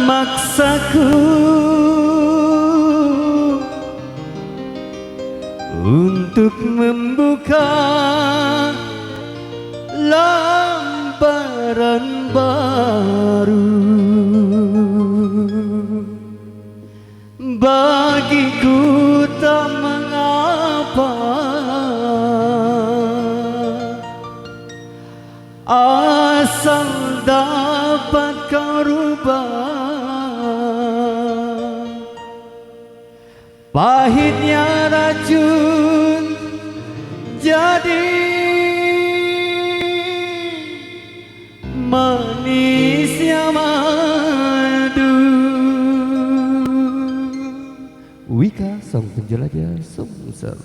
memaksaku untuk membuka lembaran baru. Bagiku tak mengapa asal dapat kau rubah pahitnya racun jadi manisnya madu. Wika, sang penjelajah Sumsel.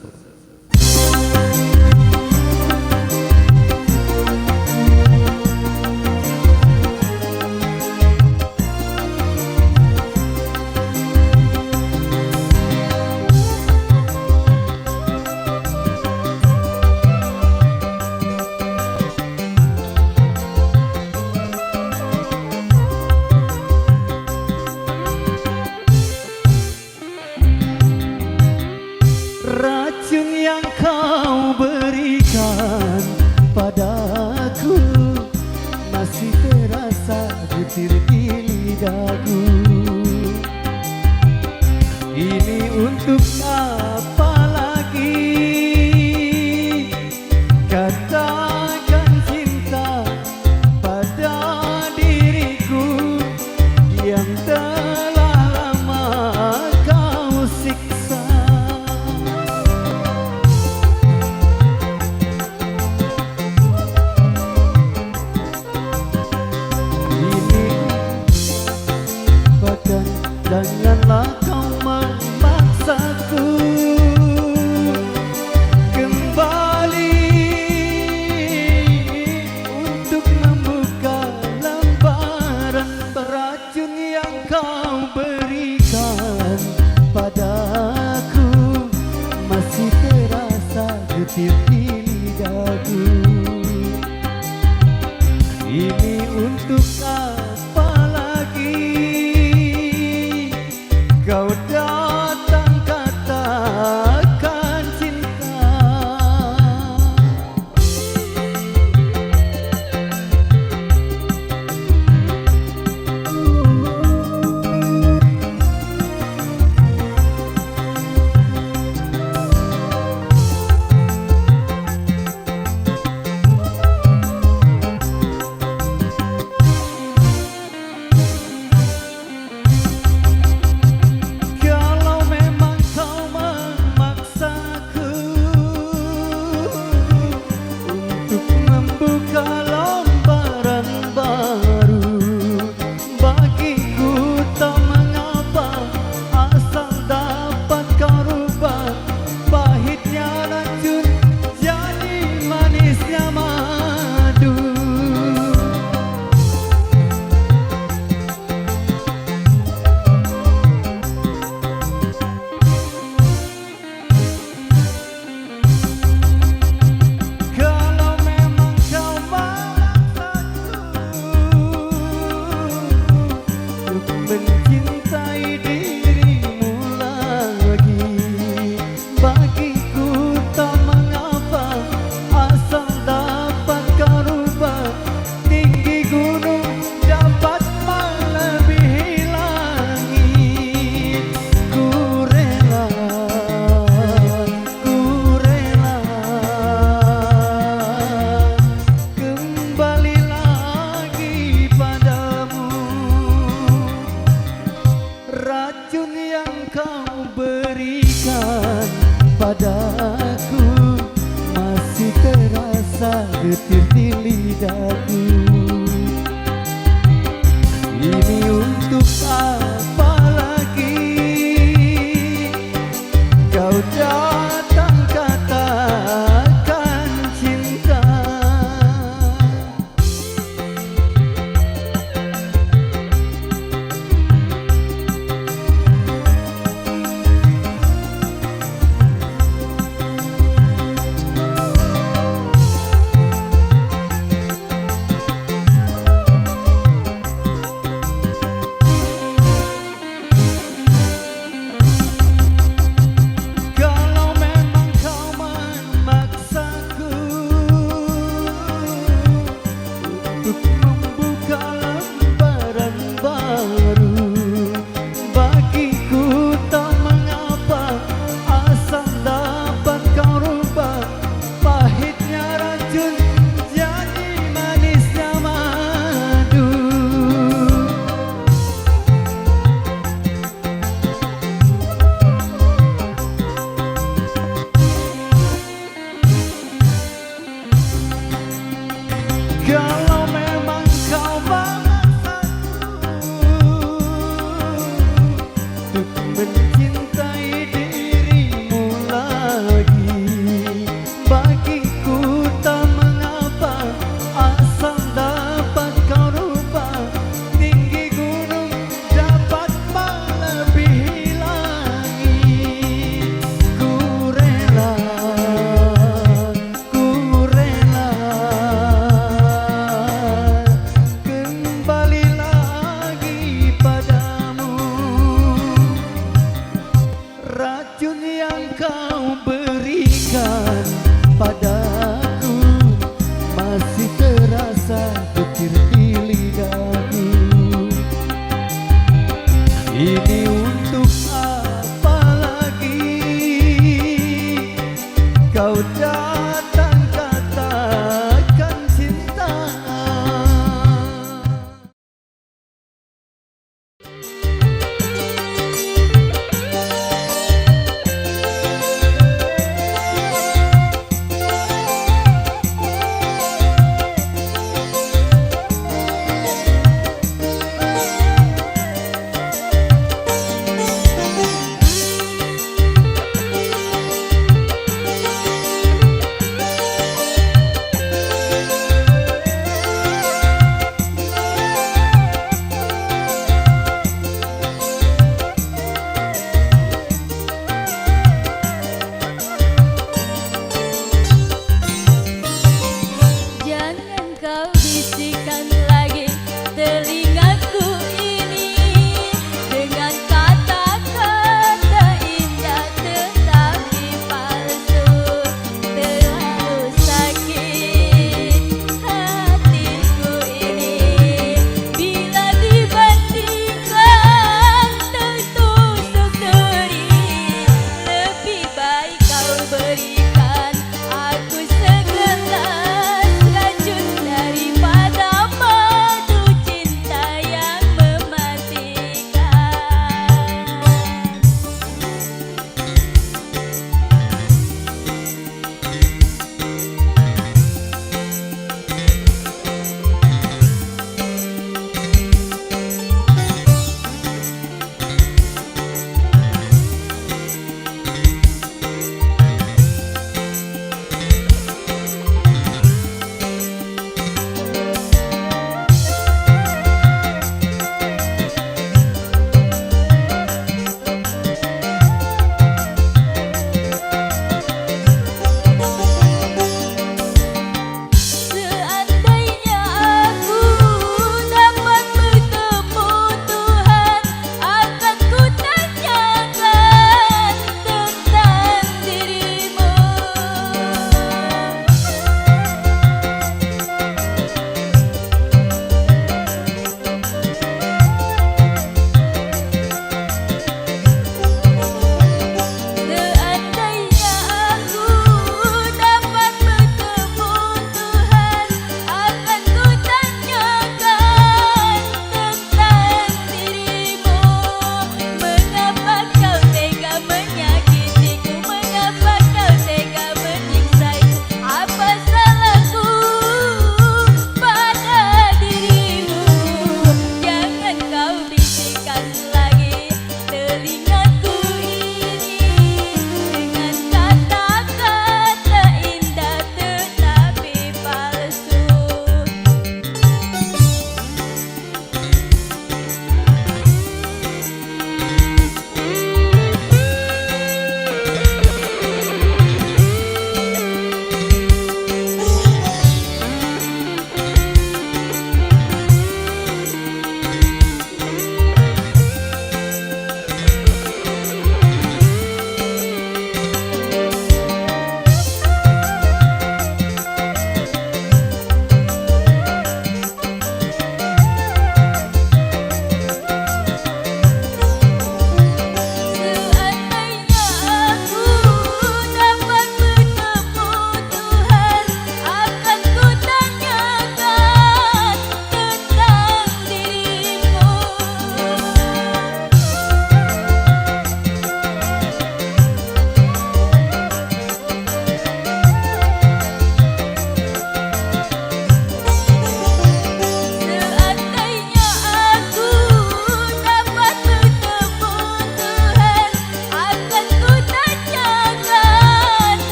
Racun yang kau berikan padaku masih terasa getir di lidahku. Ini untuk apa lagi? Katakan cinta pada diriku yang telah lama kau siksa. Janganlah kau memaksaku kembali untuk membuka lembaran beracun yang kau berikan padaku masih terasa getir di lidahku. Ini untuk apa lagi? Kau datang katakan cinta.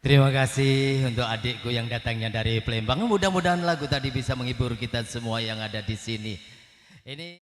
Terima kasih untuk adikku yang datangnya dari Palembang. Mudah-mudahan lagu tadi bisa menghibur kita semua yang ada di sini. Ini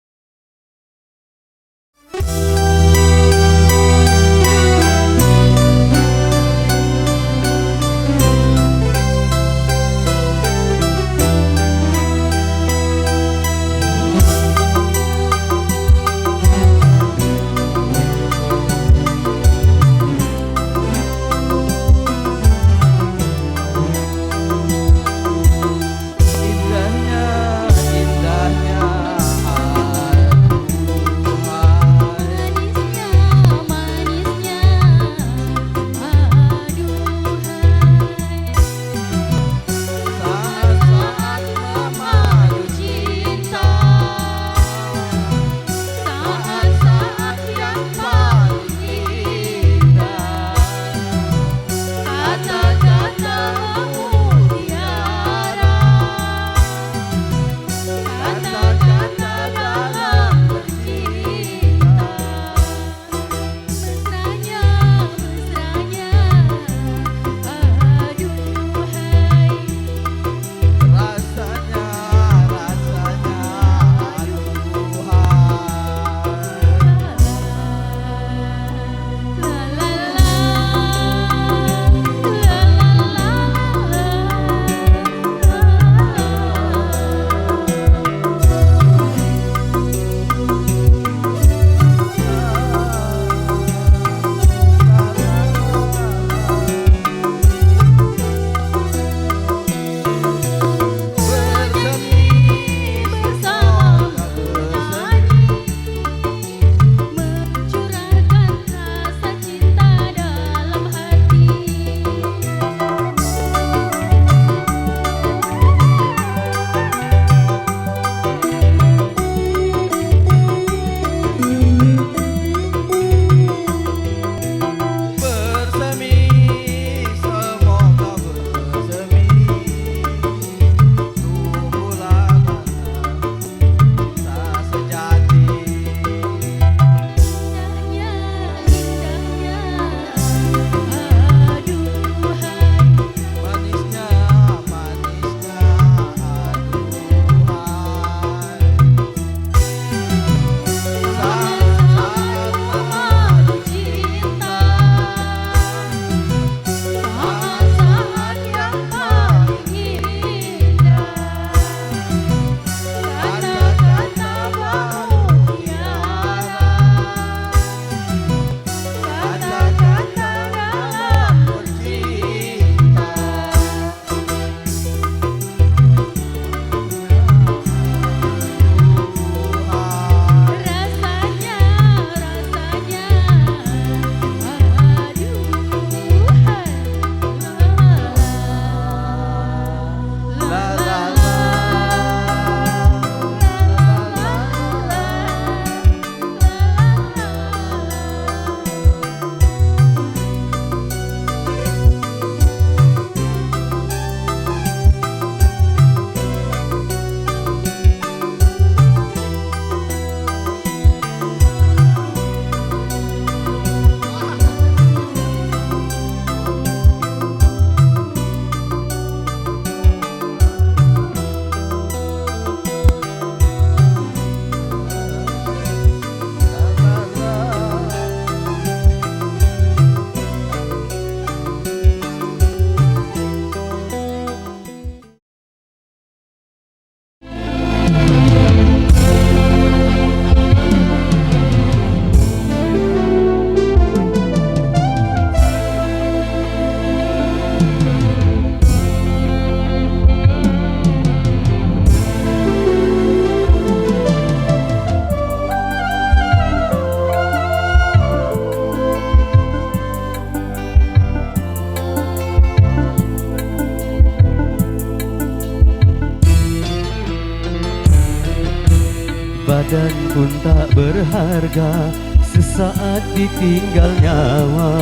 badan pun tak berharga sesaat ditinggal nyawa.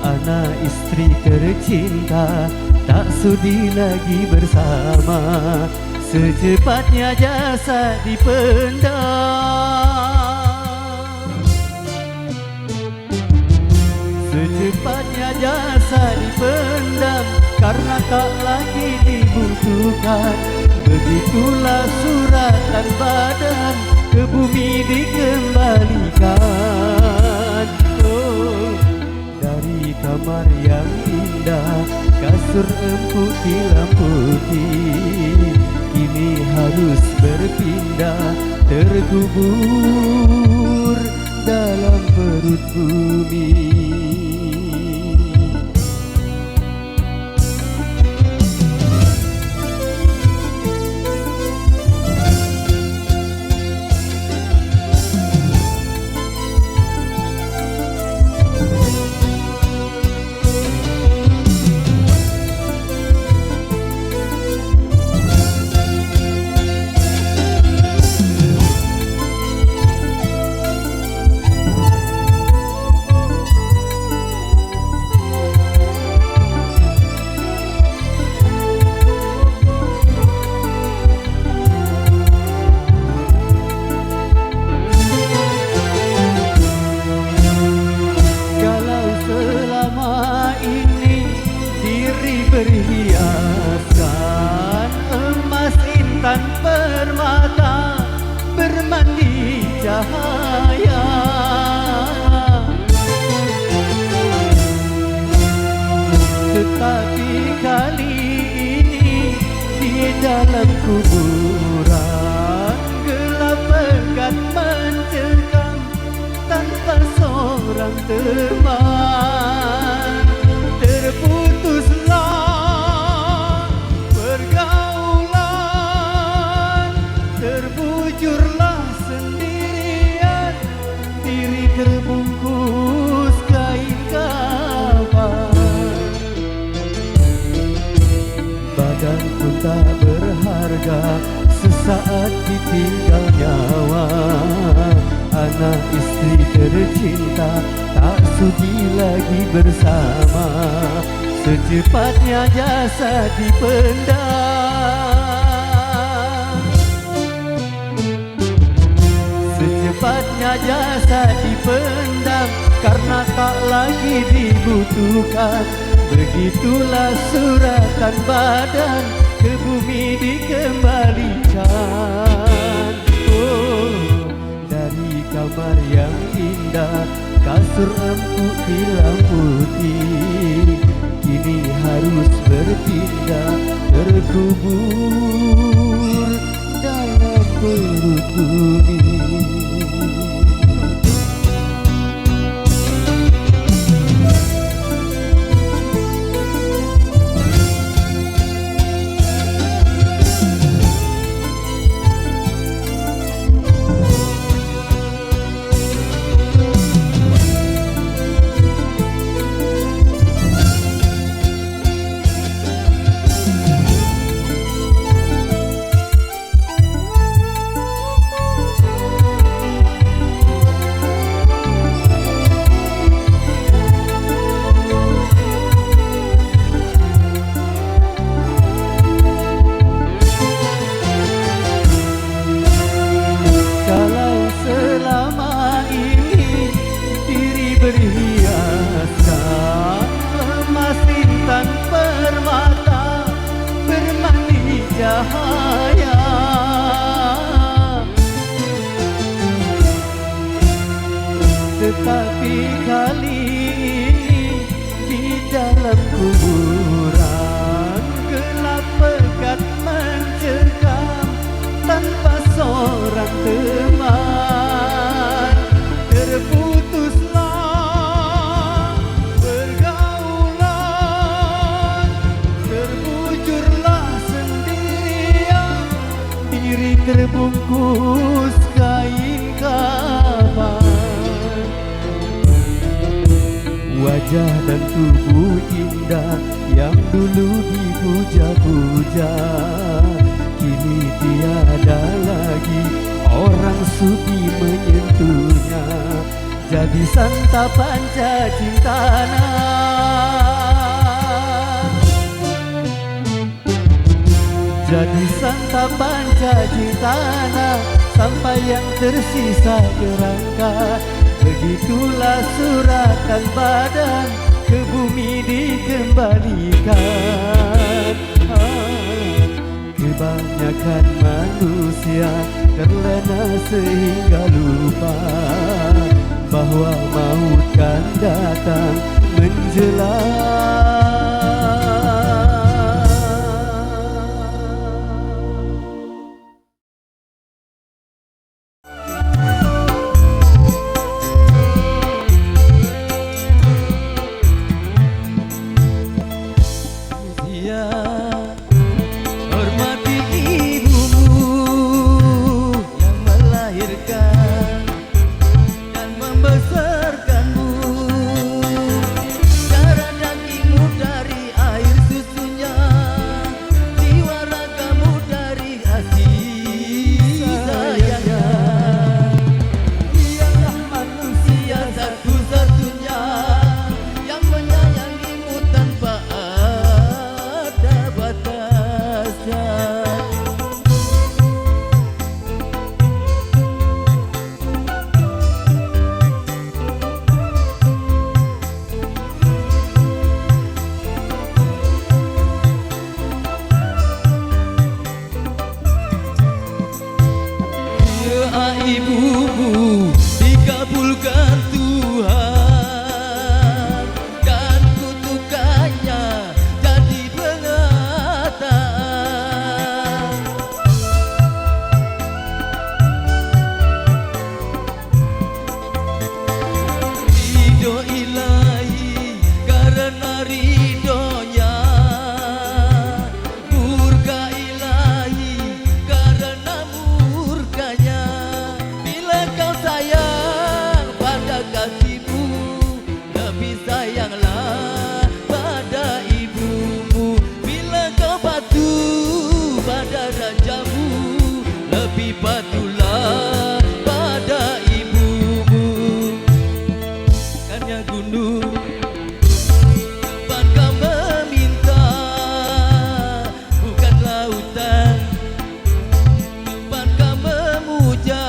Anak istri tercinta tak sudi lagi bersama, secepatnya jasad dipendam, secepatnya jasad jasa dipendam karena tak lagi dibutuhkan. Begitulah suratan badan ke bumi dikembalikan. Oh, dari kamar yang indah, kasur empuk tilam putih, kini harus berpindah, terkubur dalam perut bumi. Berhiaskan emas intan permata, bermandi cahaya, tetapi kali ini di dalam kuburan gelap pekat mencekam tanpa seorang teman. Terputuslah pergaulan, terbujurlah sendirian, diri terbungkus kain kafan. Badan pun tak berharga, sesaat ditinggal nyawa. Anak istri tercinta tak sudi lagi bersama, secepatnya jasad dipendam. Secepatnya jasad dipendam karena tak lagi dibutuhkan. Begitulah suratan badan ke bumi dikembalikan. Oh, dari kamar yang indah, kasur empuk tilam putih, kini harus berpindah, terkubur dalam perut bumi. Berhiaskan emas intan permata, bermandi cahaya, tetapi kali ini di dalam kuburan gelap pekat mencekam tanpa seorang teman. Terputuslah pergaulan, terbujurlah sendirian, diri terbungkus kain kafan. Wajah dan tubuh indah yang dulu dipuja-puja, kini tiada lagi orang sudi menyentuhnya. Jadi santapan cacing tanah, jadi santapan cacing tanah, sampai yang tersisa kerangka. Begitulah suratan badan ke bumi dikembalikan. Kebanyakan manusia terlena sehingga lupa bahwa maut kan datang menjelang. Hormati ibumu yang melahirkan dan membesarkanmu. Darah dagingmu dari air susunya, jiwa ragamu dari kasih sayangnya. Dialah manusia satu-satunya yang menyayangimu tanpa ada batasnya. Doa ibumu dikabulkan Tuhan, dan kutukannya jadi kenyataan. Ridho ilahi karena ridhonya, murka ilahi karena murkanya. Bila kau sayang pada kasihmu, lebih sayanglah pada ibumu. Bila kau patuh pada rajamu, lebih patuhlah pada ibumu. Bukannya gunung tempat kau meminta, bukan lautan tempat kau memuja,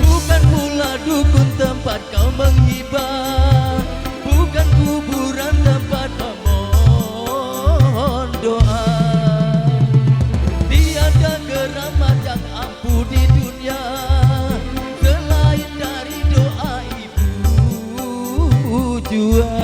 bukan pula dukun tempat kau menghibah, bukan kuburan tempat memohon doa. Tiada keramat yang ampuh di dunia selain dari doa ibu jua.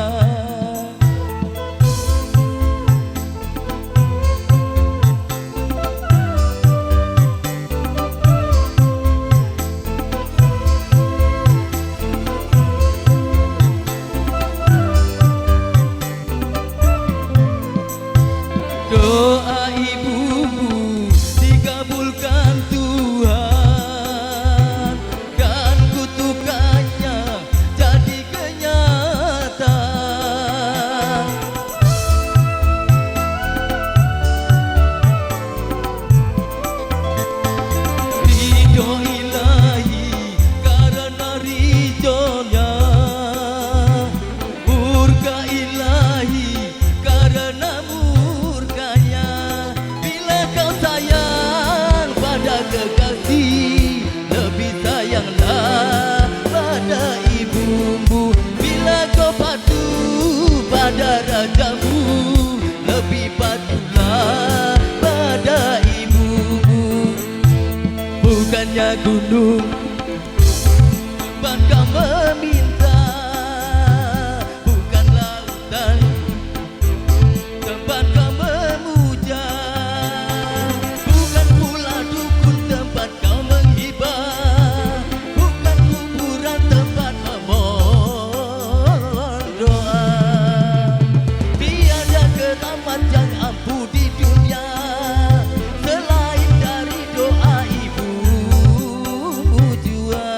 Doa ibumu dikabulkan Tuhan, dan kutukannya jadi kenyataan. Ridho ilahi karena ridhonya, murka ilahi karena murkanya. Bila kau sayang pada kekasih, lebih sayanglah pada ibumu. Bila kau patuh pada rajamu, lebih patuhlah pada ibumu. Bukannya gunung tempat kau meminta, bukan lautan tempat kau memuja, bukan pula dukun tempat kau menghibah, bukan kuburan tempat memohon doa. Tiada keramat yang ampuh di dunia selain dari doa ibu jua.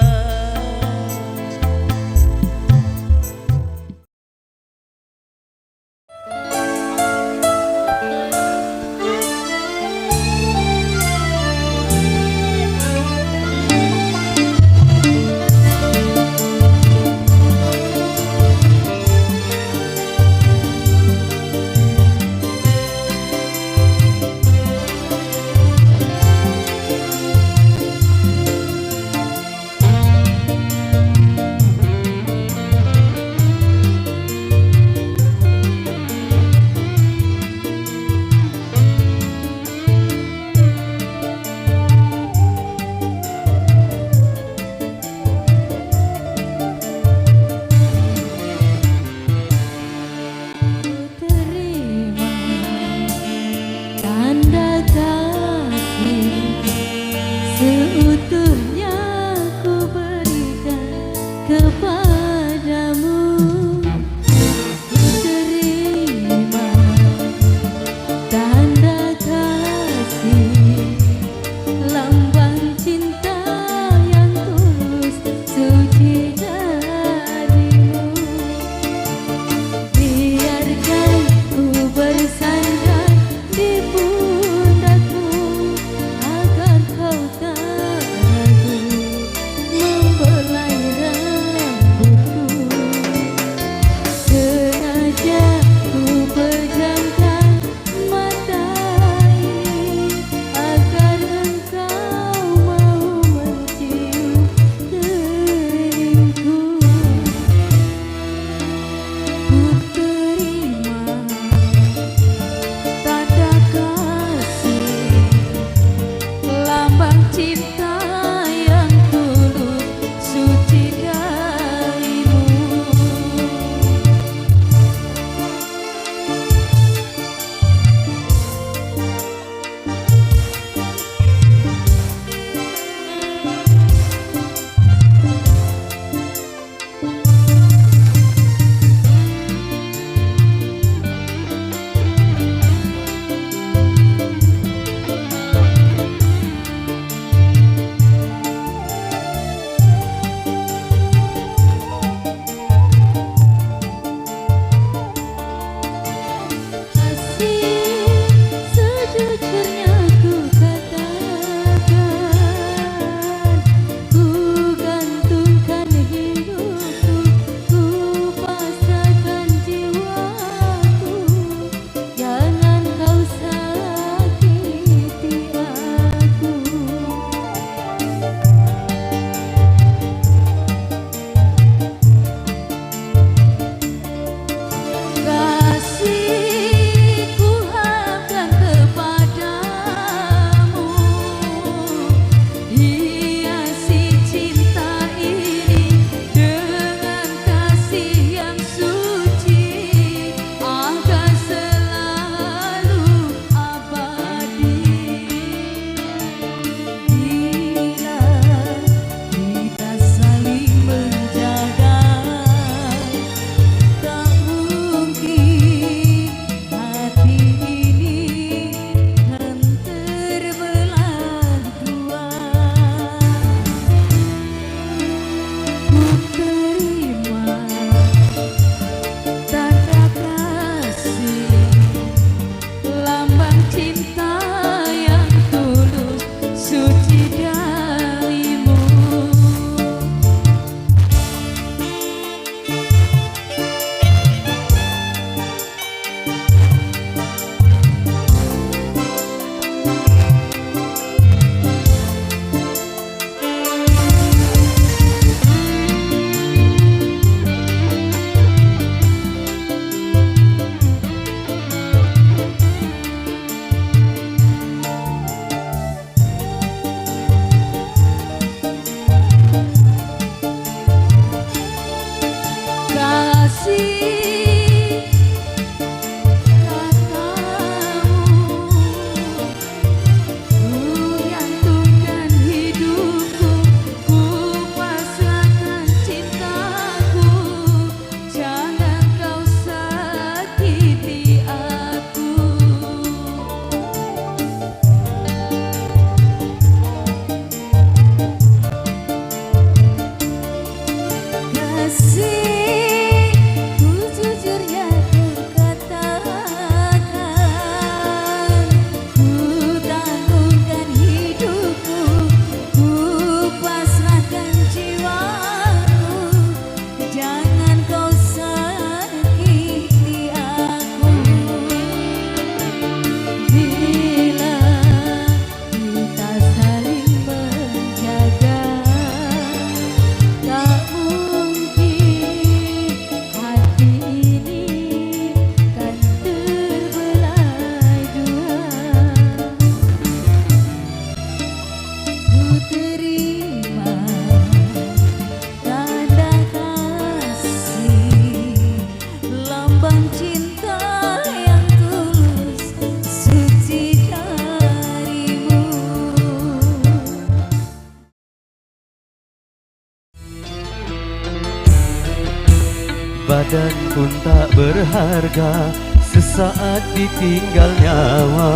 badan pun tak berharga, sesaat ditinggal nyawa.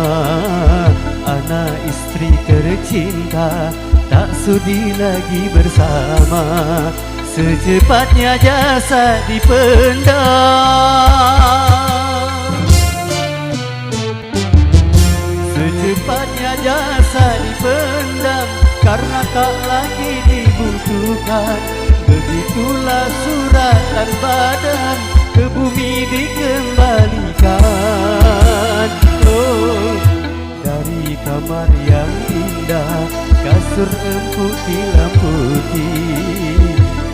Anak istri tercinta tak sudi lagi bersama, secepatnya jasad dipendam. Secepatnya jasad dipendam karena tak lagi dibutuhkan. Begitulah suratan badan ke bumi dikembalikan. Oh, dari kamar yang indah, kasur empuk dilamputi,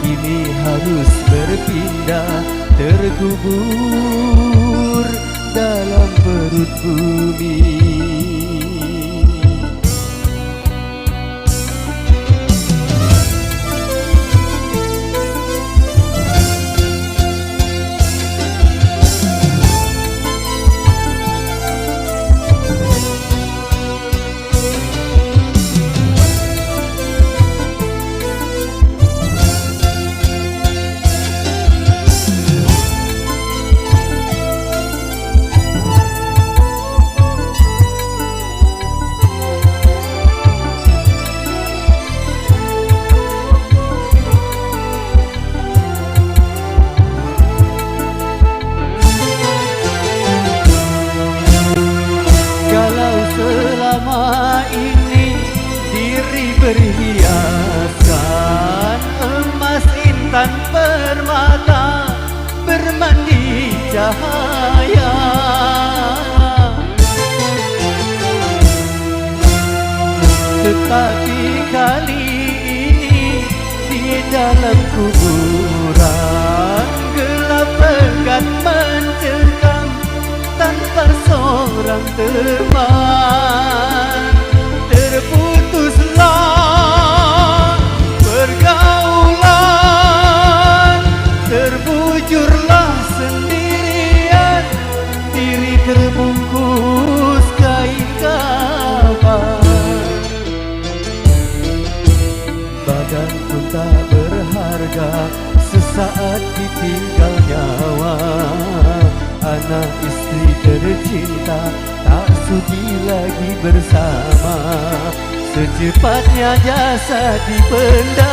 kini harus berpindah, terkubur dalam perut bumi. Selama ini diri berhiaskan emas intan permata, bermandi cahaya. Tetapi kali ini di dalam kuburan gelap pekat mencekam, tanpa seorang teman. Terputuslah pergaulan, terbujurlah sendirian, diri terbungkus kain kafan. Badan pun tak berharga, sesaat ditinggal nyawa. Anak istri tercinta tak sudi lagi bersama, secepatnya jasad dipendam.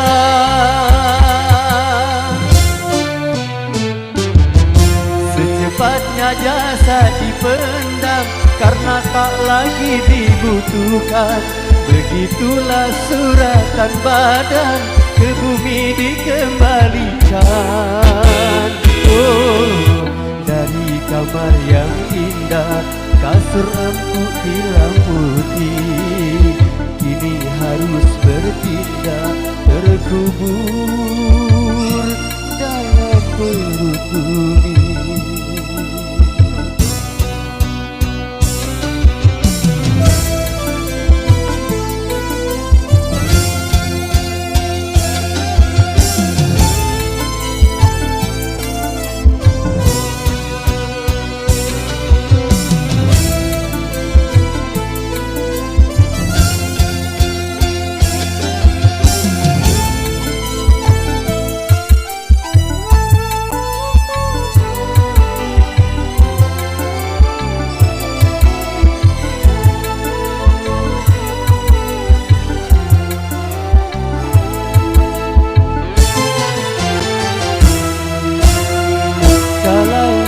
Secepatnya jasad dipendam karena tak lagi dibutuhkan. Begitulah suratan badan ke bumi dikembalikan. Oh, dari kamar yang indah, kasur empuk dilamputi, kini harus berpindah, terkubur dalam perut bumi.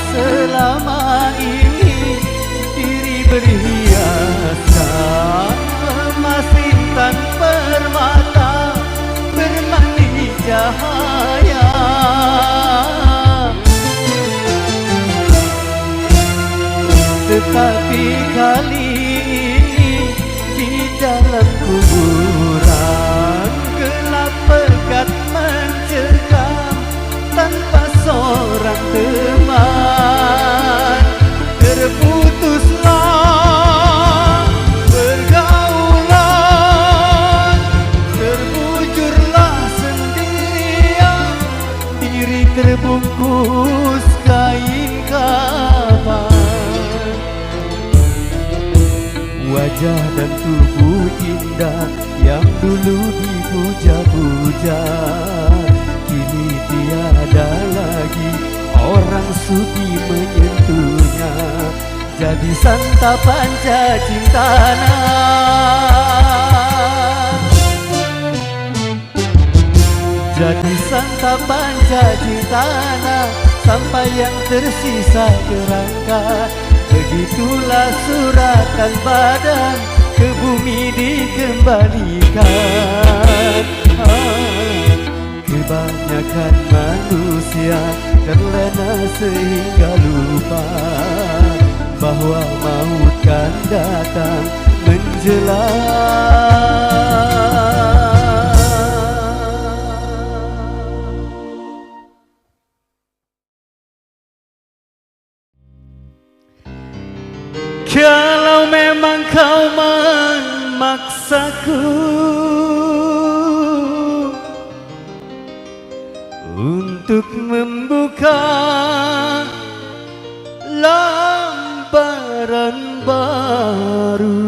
Selama ini diri berhiaskan emas intan permata, bermandi cahaya. Tetapi kali ini di dalam kuburan gelap pekat mencekam, tanpa seorang teman. Terputuslah pergaulan, terbujurlah sendirian, diri terbungkus kain kafan. Wajah dan tubuh indah yang dulu dipuja-puja, kini tiada lagi orang sudi menyentuhnya, jadi santapan cacing tanah. Jadi santapan cacing tanah, sampai yang tersisa kerangka. Begitulah suratan badan ke bumi dikembalikan. Kebanyakan manusia terlena sehingga lupa bahwa maut kan datang menjelang. Kalau memang kau memaksaku untuk membuka lembaran baru,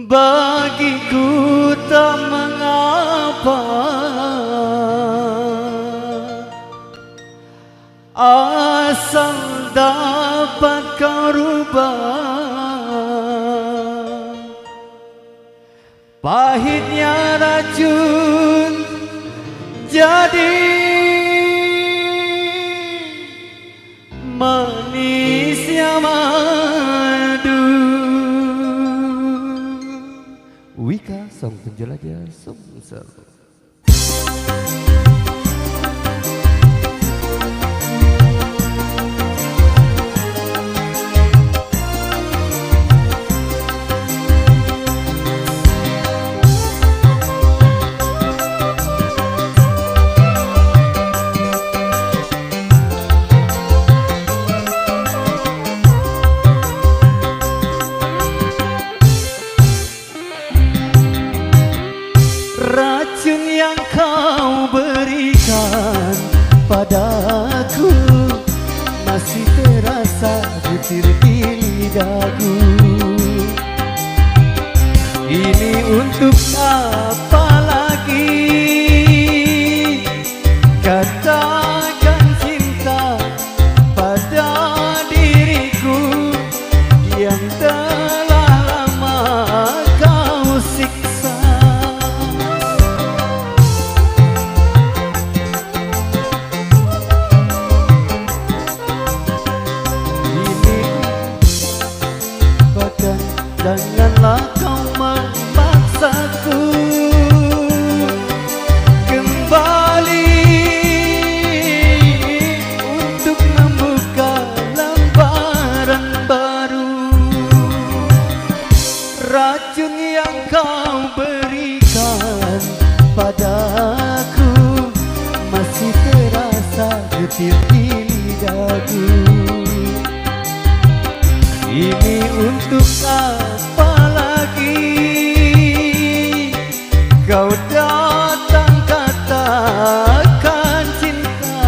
bagiku tak mengapa, asal dapat kau rubah pahitnya racun jadi manisnya madu. Wika, sang penjelajah Sumsel. Racun yang kau berikan padaku masih terasa getir di lidahku. Ini untuk apa lagi? Katakan cinta pada diriku yang telah lama kau siksa. Janganlah kau memaksaku kembali untuk membuka lembaran baru. Racun yang kau berikan padaku masih terasa getir di lidahku. Ini untuk apa lagi? Kau datang katakan cinta.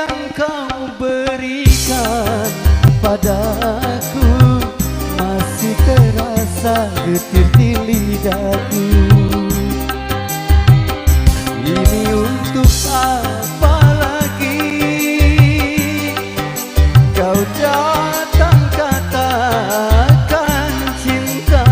yang kau berikan padaku masih terasa getir di lidahku. Ini untuk apa lagi kau datang katakan cinta.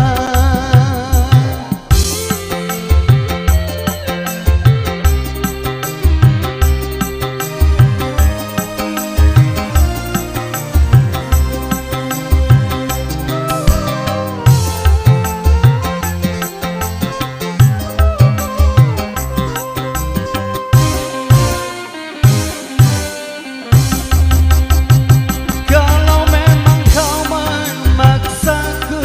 Kalau memang kau memaksaku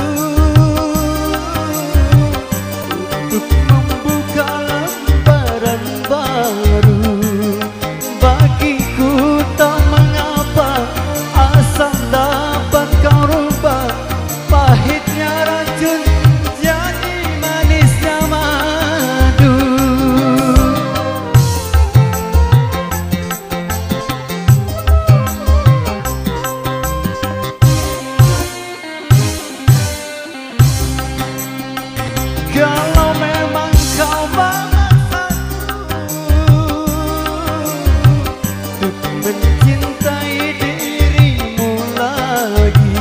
untuk mencintai dirimu lagi,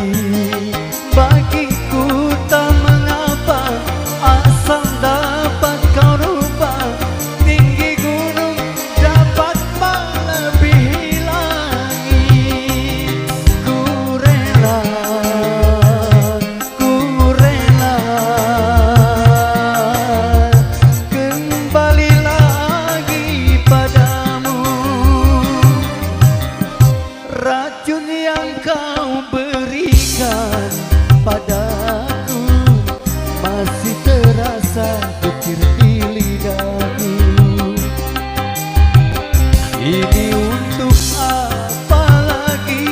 bagiku tak mengapa asal dapat kau rubah. Tinggi gunung dapat melebihi langit. Ku rela, ku rela kembali lagi padamu. Racun yang kau berikan padaku masih terasa getir di lidahku. Ini untuk apa lagi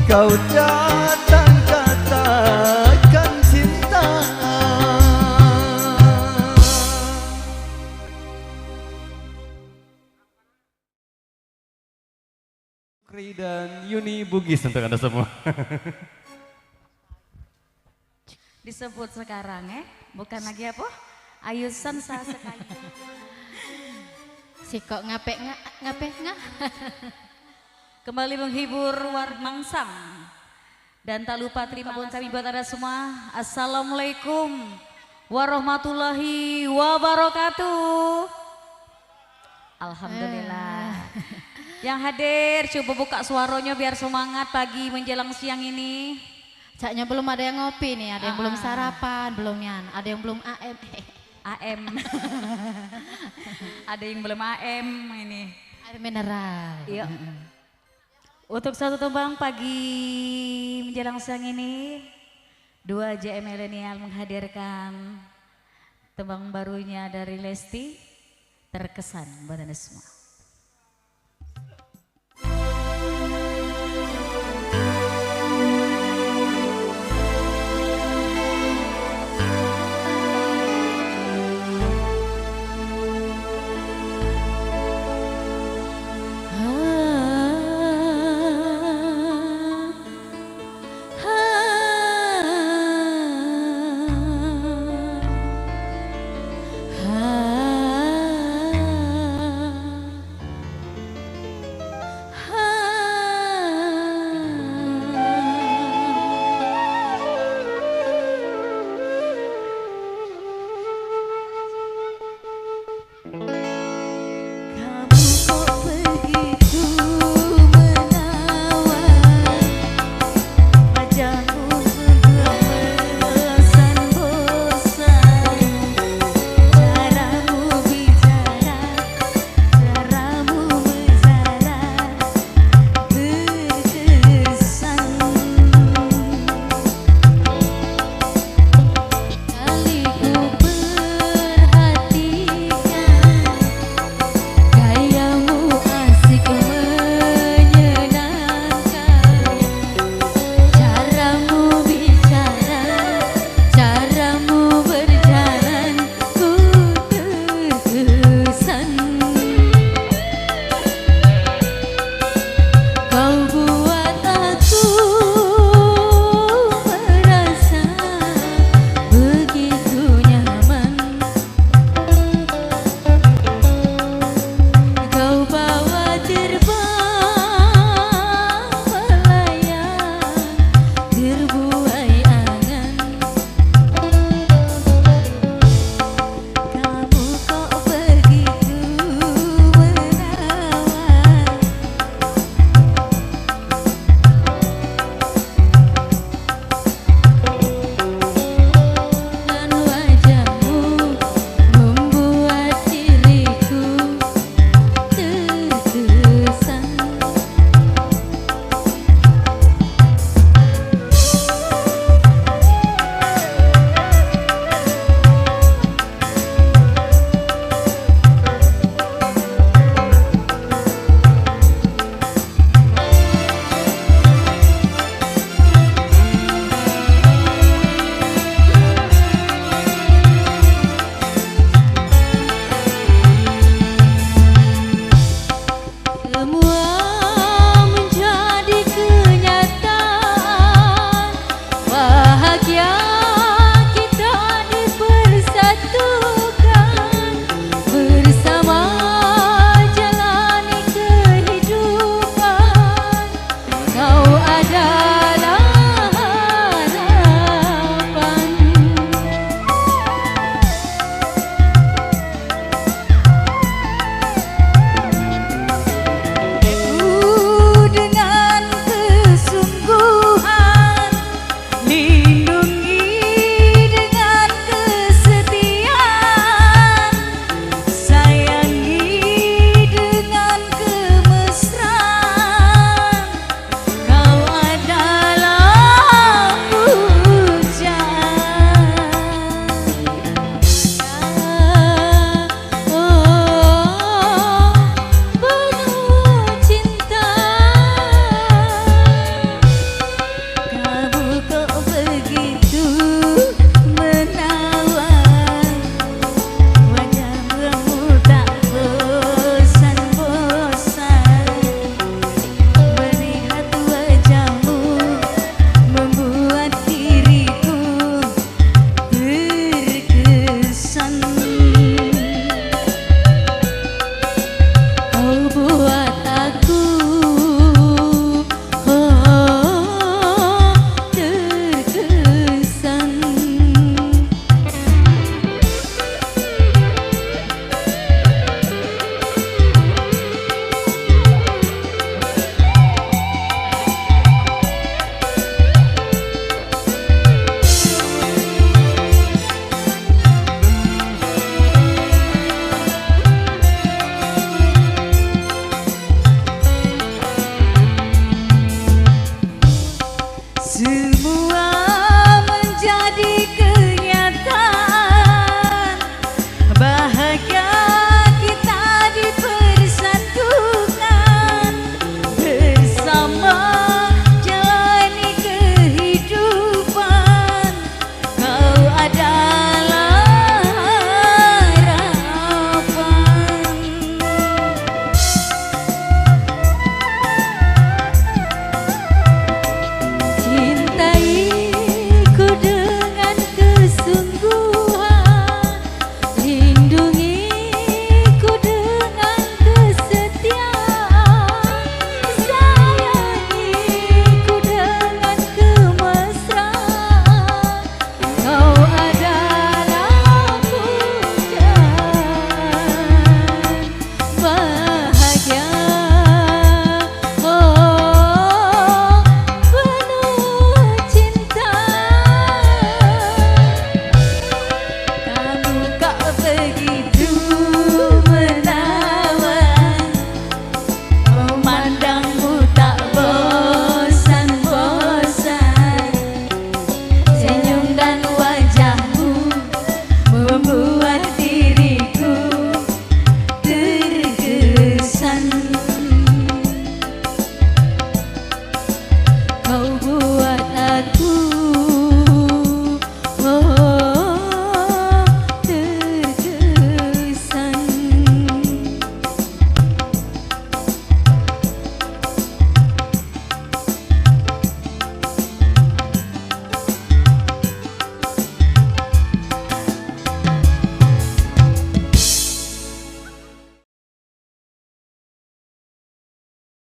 kau datang katakan cinta. Kri dan Yuni Bugis untuk Anda semua. Disebut sekarang bukan lagi apa? Ayusan sah sekali. Si kok ngapek ngah. Kembali menghibur Warmangsang. Dan tak lupa terima kasih kami buat Anda semua. Assalamualaikum warahmatullahi wabarakatuh. Alhamdulillah. Yang hadir coba buka suaranya biar semangat pagi menjelang siang ini. Caknya belum ada yang ngopi nih, ada yang belum sarapan, belum Yan, ada yang belum AM. AM. Ada yang belum AM ini. Air mineral. Iya. Untuk satu tembang pagi menjelang siang ini, 2 JM Milenial menghadirkan tembang barunya dari Lesti, Terkesan buat Anda semua.